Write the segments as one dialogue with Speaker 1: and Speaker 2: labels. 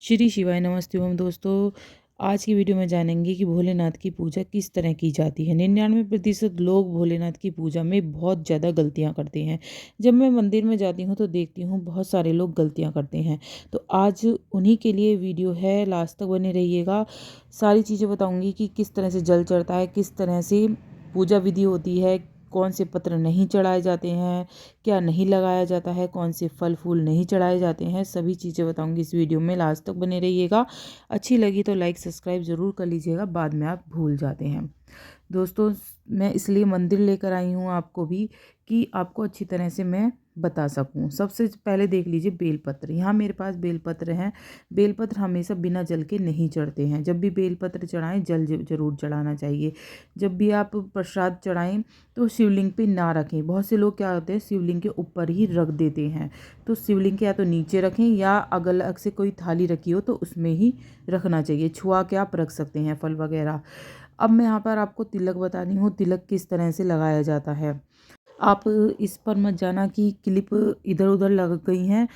Speaker 1: श्री शिवाय नमस्ते ओम दोस्तों। आज की वीडियो में जानेंगे कि भोलेनाथ की पूजा किस तरह की जाती है। 99% लोग भोलेनाथ की पूजा में बहुत ज़्यादा गलतियां करते हैं। जब मैं मंदिर में जाती हूं तो देखती हूं बहुत सारे लोग गलतियां करते हैं। तो आज उन्हीं के लिए वीडियो है, लास्ट तक बने रहिएगा। सारी चीज़ें बताऊंगी कि किस तरह से जल चढ़ता है, किस तरह से पूजा विधि होती है, कौन से पत्र नहीं चढ़ाए जाते हैं, क्या नहीं लगाया जाता है, कौन से फल फूल नहीं चढ़ाए जाते हैं, सभी चीज़ें बताऊंगी इस वीडियो में। लास्ट तक बने रहिएगा। अच्छी लगी तो लाइक सब्सक्राइब ज़रूर कर लीजिएगा, बाद में आप भूल जाते हैं। दोस्तों, मैं इसलिए मंदिर लेकर आई हूँ आपको भी कि आपको अच्छी तरह से मैं बता सकूँ। सबसे पहले देख लीजिए बेलपत्र। यहाँ मेरे पास बेलपत्र हैं। बेलपत्र हमेशा बिना जल के नहीं चढ़ते हैं। जब भी बेलपत्र चढ़ाएं जल जरूर चढ़ाना चाहिए। जब भी आप प्रसाद चढ़ाएं तो शिवलिंग पे ना रखें। बहुत से लोग क्या होते हैं, शिवलिंग के ऊपर ही रख देते हैं। तो शिवलिंग के या तो नीचे रखें या अगल अलग से कोई थाली रखी हो तो उसमें ही रखना चाहिए। छुआ के आप रख सकते हैं फल वगैरह। अब मैं यहाँ पर आपको तिलक बता रही हूँ, तिलक किस तरह से लगाया जाता है। आप इस पर मत जाना कि क्लिप इधर उधर लग गई हैं।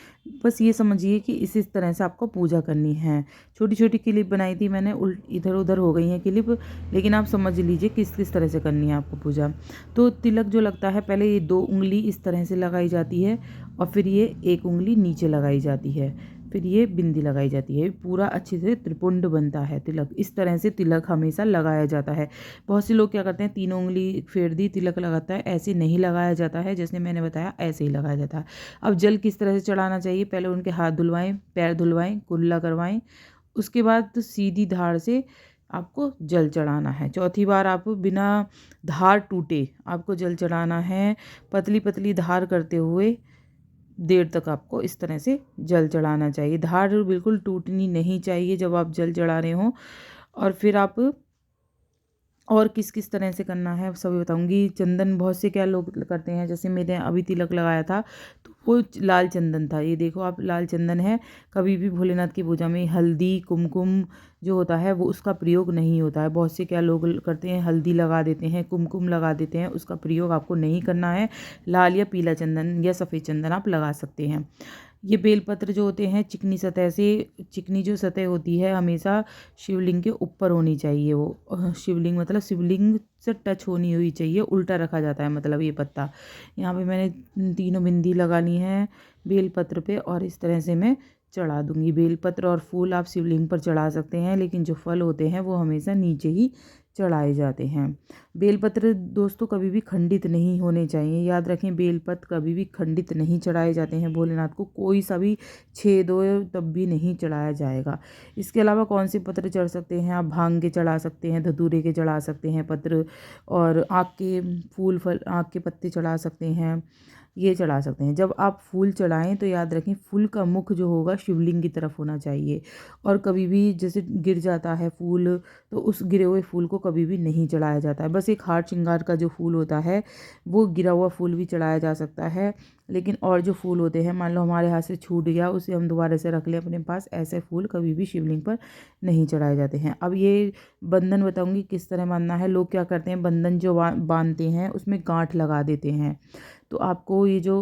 Speaker 1: बस ये समझिए कि इस तरह से आपको पूजा करनी है। छोटी छोटी क्लिप बनाई थी मैंने, इधर उधर हो गई हैं क्लिप, लेकिन आप समझ लीजिए किस किस तरह से करनी है आपको पूजा। तो तिलक जो लगता है, पहले ये 2 उंगली इस तरह से लगाई जाती है और फिर ये 1 उंगली नीचे लगाई जाती है, फिर ये बिंदी लगाई जाती है। पूरा अच्छे से त्रिपुंड बनता है तिलक। इस तरह से तिलक हमेशा लगाया जाता है। बहुत से लोग क्या करते हैं, 3 उंगली फेर दी तिलक लगाता है। ऐसे नहीं लगाया जाता है, जैसे मैंने बताया ऐसे ही लगाया जाता है। अब जल किस तरह से चढ़ाना चाहिए, पहले उनके हाथ धुलवाएं, पैर धुलवाएं, कुल्ला करवाएं। उसके बाद तो सीधी धार से आपको जल चढ़ाना है। चौथी बार आप बिना धार टूटे आपको जल चढ़ाना है। पतली पतली धार करते हुए देर तक आपको इस तरह से जल चढ़ाना चाहिए। धार बिल्कुल टूटनी नहीं चाहिए जब आप जल चढ़ा रहे हों। और फिर आप और किस किस तरह से करना है सभी बताऊंगी। चंदन बहुत से क्या लोग करते हैं, जैसे मैंने अभी तिलक लगाया था तो वो लाल चंदन था। ये देखो आप, लाल चंदन है। कभी भी भोलेनाथ की पूजा में हल्दी कुमकुम जो होता है वो उसका प्रयोग नहीं होता है। बहुत से क्या लोग करते हैं, हल्दी लगा देते हैं, कुमकुम लगा देते हैं, उसका प्रयोग आपको नहीं करना है। लाल या पीला चंदन या सफ़ेद चंदन आप लगा सकते हैं। ये बेलपत्र जो होते हैं चिकनी सतह से, चिकनी जो सतह होती है हमेशा शिवलिंग के ऊपर होनी चाहिए। वो शिवलिंग मतलब शिवलिंग से टच होनी हुई चाहिए। उल्टा रखा जाता है मतलब ये पत्ता। यहाँ पे मैंने तीनों बिंदी लगा ली हैं बेलपत्र पे और इस तरह से मैं चढ़ा दूंगी। बेलपत्र और फूल आप शिवलिंग पर चढ़ा सकते हैं, लेकिन जो फल होते हैं वो हमेशा नीचे ही चढ़ाए जाते हैं। बेलपत्र दोस्तों कभी भी खंडित नहीं होने चाहिए, याद रखें। बेलपत्र कभी भी खंडित नहीं चढ़ाए जाते हैं भोलेनाथ को। कोई सा भी छेद हो तब भी नहीं चढ़ाया जाएगा। इसके अलावा कौन से पत्र चढ़ सकते हैं, आप भांग के चढ़ा सकते हैं, धतूरे के चढ़ा सकते हैं पत्र, और आक के फूल फल आक के पत्ते चढ़ा सकते हैं, ये चढ़ा सकते हैं। जब आप फूल चढ़ाएं तो याद रखें फूल का मुख जो होगा शिवलिंग की तरफ होना चाहिए। और कभी भी जैसे गिर जाता है फूल तो उस गिरे हुए फूल को कभी भी नहीं चढ़ाया जाता है। बस एक हार श्रृंगार का जो फूल होता है वो गिरा हुआ फूल भी चढ़ाया जा सकता है, लेकिन और जो फूल होते हैं, मान लो हमारे हाथ से छूट गया, उसे हम दोबारा से रख लें अपने पास, ऐसे फूल कभी भी शिवलिंग पर नहीं चढ़ाए जाते हैं। अब ये बंधन बताऊंगी किस तरह बांधना है। लोग क्या करते हैं, बंधन जो बांधते हैं उसमें गांठ लगा देते हैं। तो आपको ये जो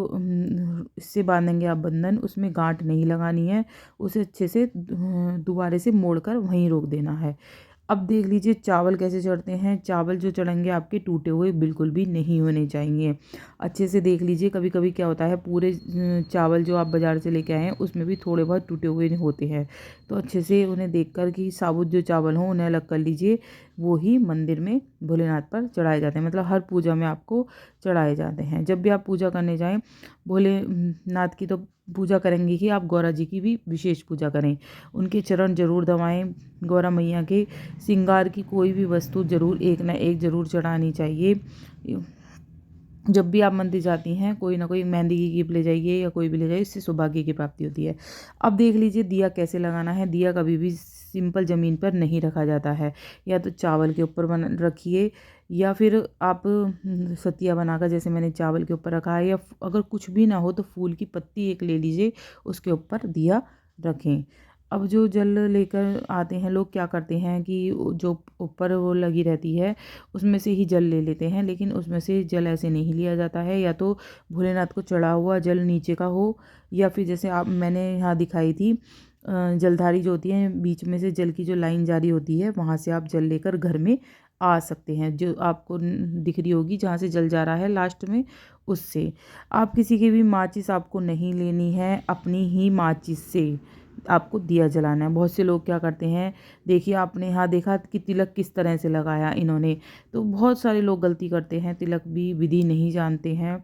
Speaker 1: इससे बांधेंगे आप बंधन, उसमें गांठ नहीं लगानी है। उसे अच्छे से दोबारा से मोड़कर वहीं रोक देना है। अब देख लीजिए चावल कैसे चढ़ते हैं। चावल जो चढ़ेंगे आपके टूटे हुए बिल्कुल भी नहीं होने चाहिए। अच्छे से देख लीजिए, कभी कभी क्या होता है पूरे चावल जो आप बाज़ार से लेके आए हैं उसमें भी थोड़े बहुत टूटे हुए होते हैं। तो अच्छे से उन्हें देखकर कि साबुत जो चावल हों उन्हें अलग कर लीजिए। वो ही मंदिर में भोलेनाथ पर चढ़ाए जाते हैं, मतलब हर पूजा में आपको चढ़ाए जाते हैं। जब भी आप पूजा करने जाएं, भोलेनाथ की तो पूजा करेंगे ही, आप गौरा जी की भी विशेष पूजा करें। उनके चरण जरूर दबाएं। गौरा मैया के श्रृंगार की कोई भी वस्तु जरूर एक ना एक जरूर चढ़ानी चाहिए। जब भी आप मंदिर जाती हैं कोई ना कोई मेहंदी की गिफ्ट ले जाइए या कोई भी ले जाइए, इससे सौभाग्य की प्राप्ति होती है। अब देख लीजिए दिया कैसे लगाना है। दिया कभी भी सिंपल ज़मीन पर नहीं रखा जाता है। या तो चावल के ऊपर बना रखिए, या फिर आप सतिया बनाकर, जैसे मैंने चावल के ऊपर रखा है, या अगर कुछ भी ना हो तो फूल की पत्ती एक ले लीजिए, उसके ऊपर दिया रखें। अब जो जल लेकर आते हैं लोग क्या करते हैं कि जो ऊपर वो लगी रहती है उसमें से ही जल ले लेते हैं, लेकिन उसमें से जल ऐसे नहीं लिया जाता है। या तो भोलेनाथ को चढ़ा हुआ जल नीचे का हो, या फिर जैसे आप मैंने यहाँ दिखाई थी जलधारी जो होती है, बीच में से जल की जो लाइन जारी होती है, वहाँ से आप जल लेकर घर में आ सकते हैं। जो आपको दिख रही होगी जहाँ से जल जा रहा है लास्ट में, उससे। आप किसी की भी माचिस आपको नहीं लेनी है, अपनी ही माचिस से आपको दिया जलाना है। बहुत से लोग क्या करते हैं, देखिए आपने यहाँ देखा कि तिलक किस तरह से लगाया इन्होंने, तो बहुत सारे लोग गलती करते हैं, तिलक भी विधि नहीं जानते हैं।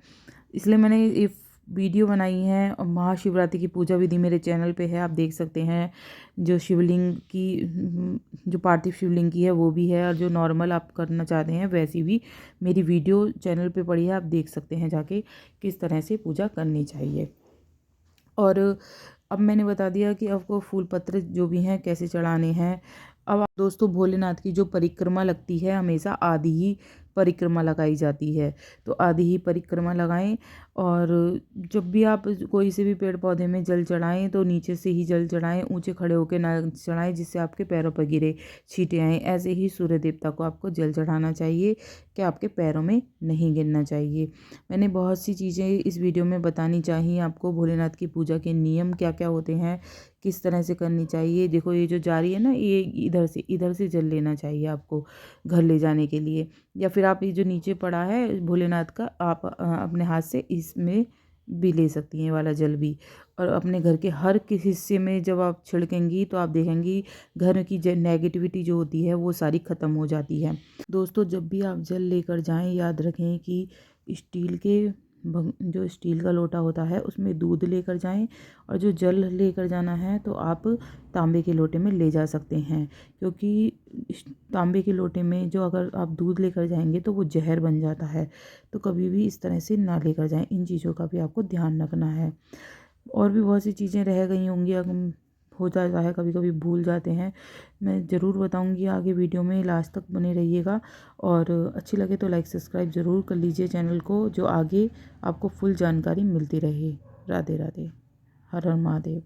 Speaker 1: इसलिए मैंने ये वीडियो बनाई है। और महाशिवरात्रि की पूजा विधि मेरे चैनल पे है, आप देख सकते हैं। जो शिवलिंग की, जो पार्थिव शिवलिंग की है वो भी है, और जो नॉर्मल आप करना चाहते हैं वैसी भी मेरी वीडियो चैनल पे पड़ी है, आप देख सकते हैं जाके किस तरह से पूजा करनी चाहिए। और अब मैंने बता दिया कि आपको फूल पत्र जो भी हैं कैसे चढ़ाने हैं। अब दोस्तों, भोलेनाथ की जो परिक्रमा लगती है, हमेशा आधी ही परिक्रमा लगाई जाती है, तो आधी ही परिक्रमा लगाएं। और जब भी आप कोई से भी पेड़ पौधे में जल चढ़ाएं तो नीचे से ही जल चढ़ाएं, ऊंचे खड़े होकर ना चढ़ाएं जिससे आपके पैरों पर गिरे, छींटे आएँ। ऐसे ही सूर्य देवता को आपको जल चढ़ाना चाहिए कि आपके पैरों में नहीं गिरना चाहिए। मैंने बहुत सी चीज़ें इस वीडियो में बतानी चाहिए आपको। भोलेनाथ की पूजा के नियम क्या क्या होते हैं, किस तरह से करनी चाहिए। देखो ये जो जा रही है ना, ये इधर से जल लेना चाहिए आपको घर ले जाने के लिए। या फिर आप ये जो नीचे पड़ा है भोलेनाथ का, आप अपने हाथ से इसमें भी ले सकती हैं, ये वाला जल भी। और अपने घर के हर किसी हिस्से में जब आप छिड़केंगी तो आप देखेंगी घर की नेगेटिविटी जो होती है वो सारी ख़त्म हो जाती है। दोस्तों, जब भी आप जल लेकर जाएं, याद रखें कि स्टील के जो स्टील का लोटा होता है उसमें दूध लेकर जाएं, और जो जल लेकर जाना है तो आप तांबे के लोटे में ले जा सकते हैं। क्योंकि तांबे के लोटे में जो अगर आप दूध लेकर जाएंगे तो वो जहर बन जाता है, तो कभी भी इस तरह से ना लेकर जाएं। इन चीज़ों का भी आपको ध्यान रखना है। और भी बहुत सी चीज़ें रह गई होंगी, अगर हो जाता है कभी कभी भूल जाते हैं। मैं ज़रूर बताऊंगी आगे वीडियो में, लास्ट तक बने रहिएगा। और अच्छी लगे तो लाइक सब्सक्राइब ज़रूर कर लीजिए चैनल को, जो आगे आपको फुल जानकारी मिलती रहे। राधे राधे। हर हर महादेव।